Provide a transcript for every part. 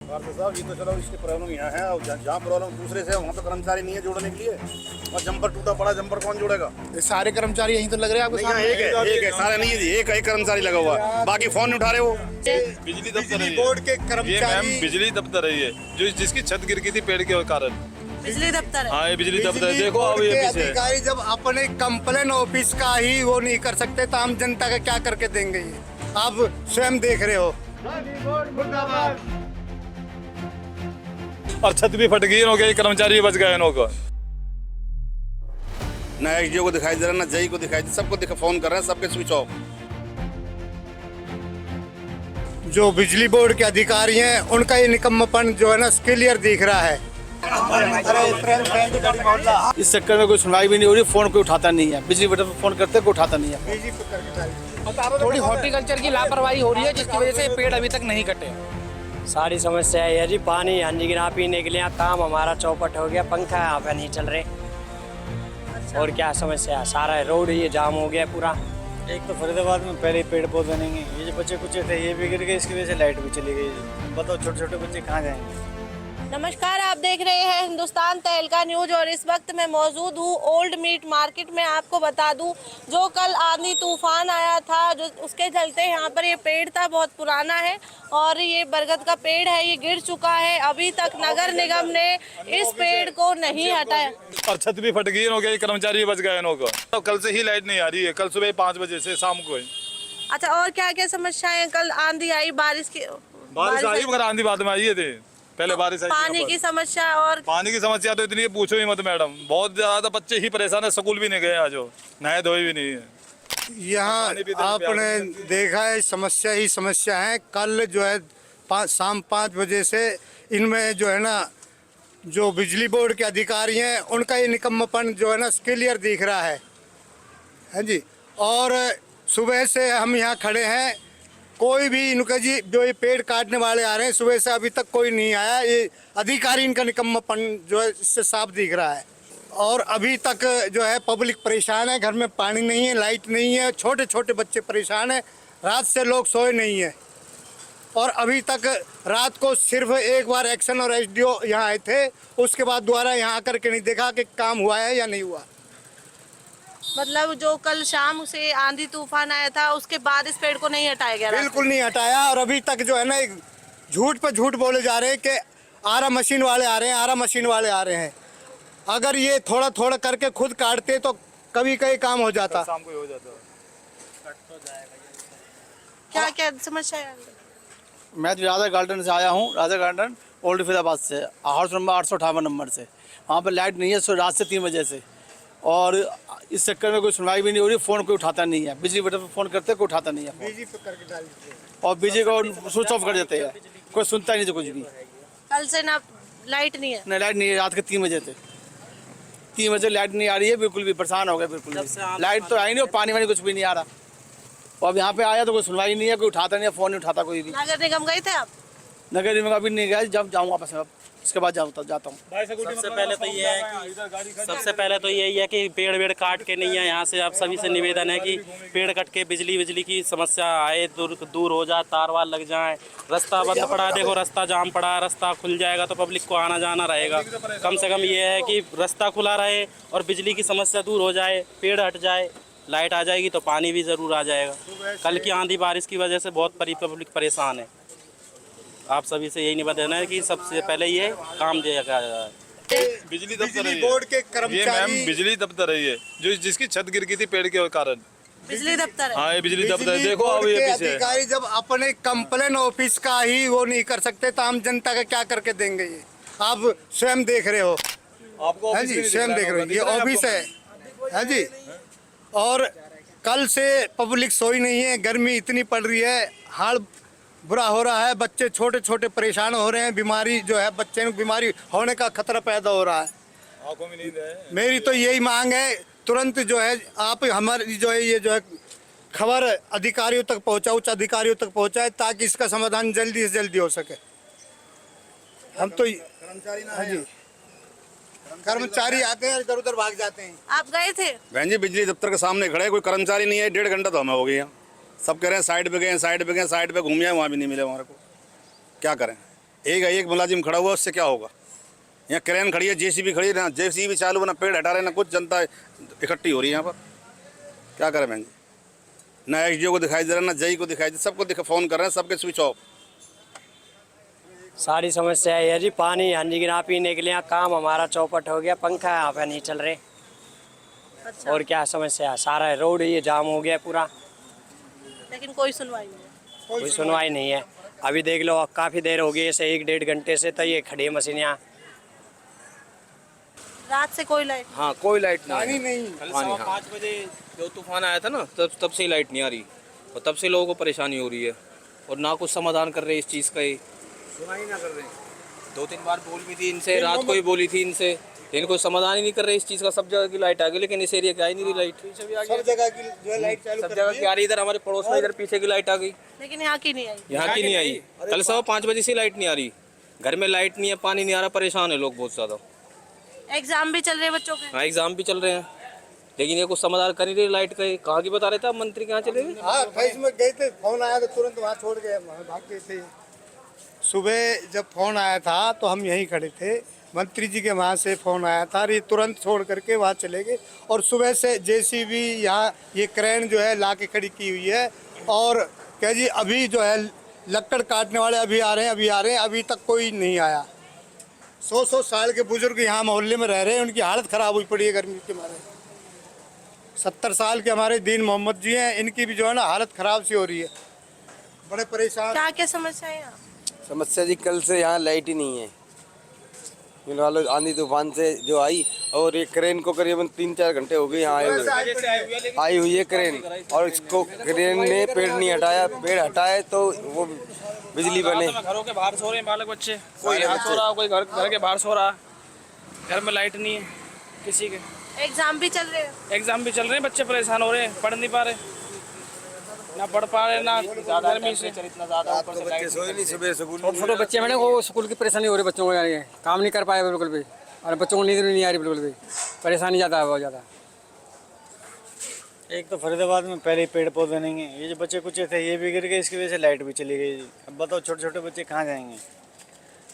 पार्षद साहब, ये तो चलो इसकी प्रॉब्लम यहाँ है, और जहाँ प्रॉब्लम दूसरे से वहाँ पे कर्मचारी नहीं है जोड़ने के लिए, और जंपर टूटा पड़ा, जंपर कौन जोड़ेगा? ये सारे कर्मचारी यहीं तो लग रहे हैं आपको सामने? एक है, सारे नहीं है जी, एक कर्मचारी लगा हुआ है, बाकी फोन नहीं उठा रहे वो। बिजली दफ्तर है बोर्ड के ये कर्मचारी, मैम, बिजली दफ्तर है ये, जो जिसकी छत गिर गई थी पेड़ के कारण। बिजली दफ्तर है। हाँ, ये बिजली दफ्तर है। देखो बोर्ड अब ये के पीछे है। अधिकारी जब अपने कंप्लेन ऑफिस का ही वो नहीं कर सकते तो आम जनता का क्या करके देंगे? ये आप स्वयं देख रहे हो। और छत भी फट गई, इनके कर्मचारी भी बच गए इनको। ना एसडीओ को दिखाई दे रहा, ना जेई को दिखाई दे, सबको फोन कर रहे हैं, सबके स्विच ऑफ। जो बिजली बोर्ड के अधिकारी हैं उनका ये निकम्मापन जो है ना क्लियर दिख रहा है। इस चक्कर में कोई सुनवाई भी नहीं हो रही, फोन कोई उठाता नहीं है, बिजली बोर्ड पर फोन करते कोई उठाता नहीं है। थोड़ी हॉर्टिकल्चर की लापरवाही हो रही है जिसकी वजह से पेड़ अभी तक नहीं कटे। सारी समस्या है जी, पानी हाँ जी ना पीने के लिए काम हमारा चौपट हो गया, पंखा यहाँ पे नहीं चल रहे। और क्या समस्या है, सारा रोड ये जाम हो गया पूरा। एक तो फरीदाबाद में पहले पेड़ पौधे नहीं है, ये जो बच्चे कुछ थे ये भी गिर गए, इसकी वजह से लाइट भी चली गई। बताओ छोटे छोटे बच्चे कहाँ जाएंगे? नमस्कार, आप देख रहे हैं हिंदुस्तान तहलका न्यूज और इस वक्त मैं मौजूद हूँ ओल्ड मीट मार्केट में। आपको बता दूं, जो कल आंधी तूफान आया था, जो उसके चलते यहाँ पर ये पेड़ था, बहुत पुराना है और ये बरगद का पेड़ है, ये गिर चुका है। अभी तक नगर निगम ने इस पेड़ को नहीं हटाया। और छत भी फट गई, इनके कर्मचारी भी बच गए इनको। तो कल से ही लाइट नहीं आ रही है, कल सुबह 5 बजे से शाम को। अच्छा, और क्या क्या समस्याएं? कल आंधी आई, बारिश आई मगर आंधी बाद में आई थे, पहले बारिश आई। पानी की समस्या, और पानी की समस्या तो इतनी है पूछो ही मत मैडम, बहुत ज्यादा बच्चे ही परेशान है, स्कूल भी नहीं गए आज, नहाए धोए भी नहीं है। यहाँ आपने देखा है समस्या ही समस्या है। कल जो है शाम 5 बजे से इनमें जो है ना, जो बिजली बोर्ड के अधिकारी हैं उनका ये निकम्मापन जो है ना क्लियर दिख रहा है जी। और सुबह से हम यहाँ खड़े हैं, कोई भी इनका जी जो ये पेड़ काटने वाले आ रहे हैं, सुबह से अभी तक कोई नहीं आया। ये अधिकारी इनका निकम्मापन जो है इससे साफ दिख रहा है। और अभी तक जो है पब्लिक परेशान है, घर में पानी नहीं है, लाइट नहीं है, छोटे छोटे बच्चे परेशान हैं, रात से लोग सोए नहीं है। और अभी तक रात को सिर्फ एक बार एक्शन और एसडीओ यहाँ आए थे, उसके बाद दोबारा यहाँ आकर के नहीं देखा कि काम हुआ है या नहीं हुआ। मतलब जो कल शाम से आंधी तूफान आया था उसके बाद इस पेड़ को नहीं हटाया गया? बिल्कुल नहीं हटाया। और अभी तक जो है ना झूठ पे झूठ बोले जा रहे हैं कि आरा मशीन वाले आ रहे हैं, आरा मशीन वाले आ रहे हैं। अगर ये थोड़ा थोड़ा करके खुद काटते तो कभी कहीं काम हो जाता। शाम को हो जाता। क्या क्या समस्या है? मैं तो राजा गार्डन से आया हूँ, राजा गार्डन ओल्ड फरीदाबाद से, हाउस नंबर 858 नंबर से। वहाँ पर लाइट नहीं है रात से 3 बजे से, और इस चक्कर में कोई सुनवाई भी नहीं हो रही, फोन कोई उठाता नहीं है, बिजली बोर्ड पर फोन करते कोई उठाता नहीं है, और बिजली को स्विच ऑफ कर देते हैं, कोई सुनता ही नहीं कुछ भी। कल से ना लाइट नहीं है? नहीं, लाइट नहीं है, रात के 3 बजे थे, 3 बजे लाइट नहीं आ रही है, बिल्कुल भी परेशान हो गए। बिल्कुल लाइट तो आई नहीं और पानी वानी कुछ भी नहीं आ रहा। और अब यहाँ पे आया तो कोई सुनवाई नहीं है, कोई उठाता नहीं है, फोन नहीं उठाता कोई भी। नगर निगम गए थे आप? नगर निगम अभी नहीं गया, जब जाऊँ वापस में, इसके बाद जाता हूँ। सबसे पहले तो यही है कि पेड़ वेड़ काट के नहीं है। यहाँ से आप सभी से निवेदन है कि पेड़ कट के बिजली की समस्या आए, दूर हो जाए, तार वार लग जाए। रास्ता बंद पड़ा है, देखो रास्ता जाम पड़ा है, रास्ता खुल जाएगा तो पब्लिक को आना जाना रहेगा। कम से कम ये है कि रास्ता खुला रहे और बिजली की समस्या दूर हो जाए, पेड़ हट जाए, लाइट आ जाएगी तो पानी भी ज़रूर आ जाएगा। कल की आंधी बारिश की वजह से बहुत पब्लिक परेशान है। आप सभी से यही निवेदन है कि सबसे पहले ये काम दिया जाए। बिजली दफ्तर है बोर्ड के ये कर्मचारी, मैम, बिजली दफ्तर है ये, जो जिसकी छत गिर गई थी पेड़ के कारण। बिजली दफ्तर है। हाँ, ये बिजली दफ्तर है। बिजली देखो बोर्ड अब ये के पीछे है। अधिकारी जब अपने कंप्लेन ऑफिस का ही वो नहीं कर सकते तो आम जनता का क्या करके देंगे? ये आप स्वयं देख रहे हो। आपको हाँ जी, स्वयं देख रहे हो, ये ऑफिस है। हाँ जी। और कल से पब्लिक सोई नहीं है, गर्मी इतनी पड़ रही है, हाल बुरा हो रहा है, बच्चे छोटे छोटे परेशान हो रहे हैं, बीमारी जो है बच्चे में बीमारी होने का खतरा पैदा हो रहा है। आंखों में नींद है। मेरी तो यही मांग है, तुरंत जो है आप हमारी जो है ये जो है खबर अधिकारियों तक पहुंचाए, उच्च अधिकारियों तक पहुंचाए, ताकि इसका समाधान जल्दी से जल्दी हो सके। हम तो कर्मचारी ना हाँ जी, कर्मचारी आते हैं इधर उधर भाग जाते हैं। आप गए थे? बहन जी, बिजली दफ्तर के सामने खड़े, कोई कर्मचारी नहीं है, 1.5 घंटा तो हमें हो गया। सब कह रहे हैं साइड पे गए, साइड पे गए, साइड पे घूम जाए, वहाँ भी नहीं मिले हमारे को। क्या करें? एक मुलाजिम खड़ा हुआ, उससे क्या होगा? यहाँ क्रेन खड़ी है, जेसीबी खड़ी है, ना जेसीबी चालू, ना पेड़ हटा रहे, ना कुछ। जनता इकट्ठी हो रही है यहाँ पर, क्या करें बहन जी? ना एसडीओ को दिखाई दे रहा, ना जेई को दिखाई दे, सबको फ़ोन कर रहे हैं, सबके स्विच ऑफ। सारी समस्या है जी, पानी हांजी गिरा पीने के लिए, काम हमारा चौपट हो गया, पंखा यहाँ पे नहीं चल रहे। अच्छा। और क्या समस्या है, सारा रोड ये जाम हो गया पूरा, लेकिन कोई सुनवाई नहीं है। कोई सुनवाई नहीं है। अभी देख लो, काफ़ी देर हो गई ऐसे 1-1.5 घंटे से तो ये खड़ी है मशीन यहाँ। रात से कोई लाइट हाँ, कोई लाइट नहीं। कल 5 बजे जो तूफान आया था ना, तब से लाइट नहीं आ रही, और तब से लोगों को परेशानी हो रही है, और ना कुछ समाधान कर रहे इस चीज़ का। सुनाई ना कर रहे। 2-3 बार बोल भी थी इनसे, रात को ही बोली थी इनसे, लेकिन कोई समाधान ही नहीं कर रहे इस चीज़ का। सब जगह की लाइट आ गई, लेकिन इस एरिया की आई नहीं रही लाइट। सब जगह की जो है लाइट चालू सब जगह की आ रही, इधर हमारे पड़ोस में इधर पीछे की लाइट आ गई, लेकिन यहाँ की नहीं आई। यहाँ की नहीं आई। कल सुबह 5 बजे से लाइट नहीं आ रही, घर में लाइट नहीं है, पानी नहीं आ रहा, परेशान है लोग बहुत ज़्यादा। एग्जाम भी चल रहे हैं बच्चों के। हाँ, एग्जाम भी चल रहे हैं, लेकिन ये कुछ समाधान कर नहीं रही लाइट का। कहाँ की बता रहे थे आप, मंत्री कहाँ चले गए? हाँ, 28 में गए थे, फोन आया तो तुरंत वहाँ छोड़ गए, भाग गए थे। सुबह जब फोन आया था तो हम यहीं खड़े थे, मंत्री जी के वहाँ से फ़ोन आया था, ये तुरंत छोड़ करके वहाँ चले गए। और सुबह से जेसीबी यहाँ ये क्रेन जो है ला के खड़ी की हुई है, और क्या जी अभी जो है लकड़ काटने वाले अभी आ रहे हैं, अभी तक कोई नहीं आया। 100 साल के बुजुर्ग यहाँ मोहल्ले में रह रहे हैं, उनकी हालत ख़राब हुई पड़ी है गर्मी के मारे। 70 साल के हमारे दीन मोहम्मद जी हैं, इनकी भी जो है ना हालत ख़राब सी हो रही है, बड़े परेशान। क्या क्या समस्या है यहाँ? समस्या जी, कल से यहाँ लाइट ही नहीं है। फिलहाल आंधी तूफान से जो आई, और ये क्रेन को करीबन 3-4 घंटे हो गए यहाँ आई हुई है क्रेन, और इसको क्रेन ने पेड़ नहीं हटाया। पेड़ हटाए तो वो बिजली बने। घरों के बाहर सो रहे हैं बालक बच्चे, कोई यहाँ सो रहा, कोई घर के बाहर सो रहा, घर में लाइट नहीं है किसी के। एग्जाम भी चल रहे हैं। एग्जाम भी चल रहे हैं, बच्चे परेशान हो रहे हैं, पढ़ नहीं पा रहे, ना पढ़ पा रहे, ना गर्मी से इतना ज़्यादा। छोटे बच्चे मैंने वो स्कूल की परेशानी हो रही है, बच्चों को जाने काम नहीं कर पाए बिल्कुल भी, और बच्चों को नींद नहीं आ रही बिल्कुल भी, परेशानी ज़्यादा है बहुत ज़्यादा। एक तो फरीदाबाद में पहले ही पेड़ पौधे नहीं हैं, ये जो बच्चे कुछ थे ये भी गिर गए, इसकी वजह से लाइट भी चली गई। अब बताओ छोटे छोटे बच्चे कहाँ जाएंगे?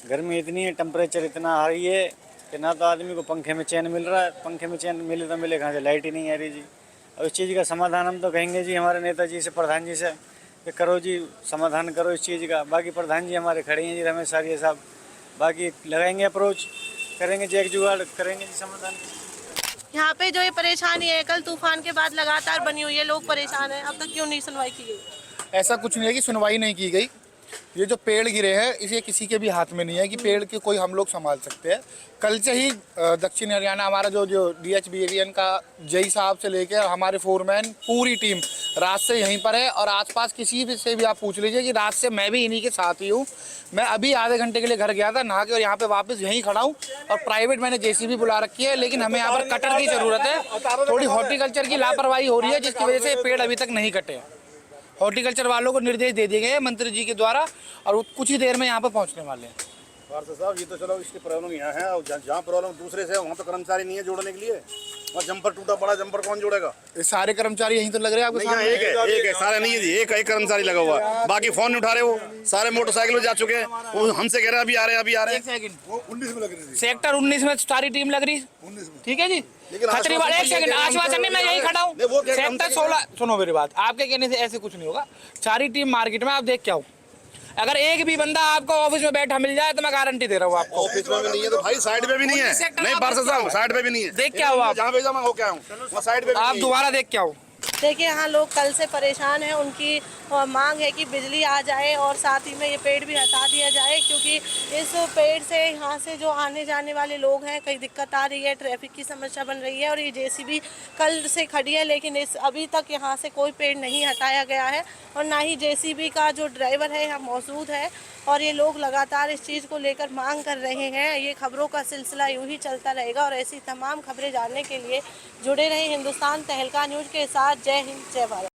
गर्मी इतनी है, टेम्परेचर इतना हाई है कि ना तो आदमी को पंखे में चैन मिल रहा है, पंखे में चैन मिले तो मिले कहाँ से, लाइट ही नहीं आ रही जी। और इस चीज़ का समाधान हम तो कहेंगे जी हमारे नेताजी से, प्रधान जी से, कि करो जी समाधान करो इस चीज़ का। बाकी प्रधान जी हमारे खड़े हैं जी, रमेश सारिया साहब, बाकी लगाएंगे अप्रोच, करेंगे जी एक जुगाड़, करेंगे जी समाधान। यहाँ पे जो ये परेशानी है कल तूफान के बाद लगातार बनी हुई है, लोग परेशान हैं, अब तक क्यों नहीं सुनवाई की गई? ऐसा कुछ नहीं है कि सुनवाई नहीं की गई। ये जो पेड़ गिरे हैं इसे किसी के भी हाथ में नहीं है कि पेड़ की कोई हम लोग संभाल सकते हैं। कल से ही दक्षिण हरियाणा हमारा जो DHBAVN का जेई साहब से लेकर हमारे फोरमैन पूरी टीम रात से यहीं पर है, और आसपास किसी भी से भी आप पूछ लीजिए कि रात से मैं भी इन्हीं के साथ ही हूँ। मैं अभी आधे घंटे के लिए घर गया था नहा के, और यहाँ पे वापस यहीं खड़ा हूँ, और प्राइवेट मैंने JCB बुला रखी है, लेकिन हमें यहाँ पर कटर की ज़रूरत है। थोड़ी हॉर्टिकल्चर की लापरवाही हो रही है, जिसकी वजह से पेड़ अभी तक नहीं कटे हैं। हॉर्टिकल्चर वालों को निर्देश दे दिए गए हैं मंत्री जी के द्वारा, और कुछ ही देर में यहाँ पर पहुँचने वाले हैं। पार्षद साहब, ये तो चलो इसकी प्रॉब्लम यहाँ है, और जहाँ प्रॉब्लम दूसरे से है वहाँ तो कर्मचारी नहीं है जोड़ने के लिए। और जंपर टूटा पड़ा, जंपर कौन जोड़ेगा? ये सारे कर्मचारी यहीं तो लग रहे हैं आपको? नहीं, यहाँ एक है, सारे नहीं है जी, एक कर्मचारी लगा हुआ है, बाकी फोन नहीं उठा रहे। वो सारे मोटरसाइकिल जा चुके हैं, वो हमसे कह रहे हैं अभी आ रहे हैं। 1 सेकंड, सेक्टर 19 में सारी टीम लग रही, ठीक है जी। लेकिन खतरी वाले 1 सेकंड, आश्वासन नहीं, मैं यही खड़ा हूँ। सेक्टर 16, सुनो मेरी बात, आपके कहने से ऐसे कुछ नहीं होगा। सारी टीम मार्केट में, आप देख के आओ, अगर एक भी बंदा आपको ऑफिस में बैठा मिल जाए तो मैं गारंटी दे रहा हूँ आपको। ऑफिस में भी नहीं है तो भाई साइड पे भी नहीं है। नहीं पार्षद साहब, साइड पे भी नहीं है। देख के आओ आप, जहाँ भेजा मैं हो क्या हूँ, वहाँ साइड पे आप दोबारा देख के आओ। देखिए यहाँ लोग कल से परेशान हैं, उनकी मांग है कि बिजली आ जाए और साथ ही में ये पेड़ भी हटा दिया जाए, क्योंकि इस पेड़ से यहाँ से जो आने जाने वाले लोग हैं कई दिक्कत आ रही है, ट्रैफिक की समस्या बन रही है। और ये JCB कल से खड़ी है, लेकिन अभी तक यहाँ से कोई पेड़ नहीं हटाया गया है, और ना ही JCB का जो ड्राइवर है यहाँ मौजूद है। और ये लोग लगातार इस चीज़ को लेकर मांग कर रहे हैं। ये खबरों का सिलसिला यूँ ही चलता रहेगा, और ऐसी तमाम खबरें जानने के लिए जुड़े रहें हिंदुस्तान तहलका न्यूज़ के साथ। जय हिंद, जय भारत।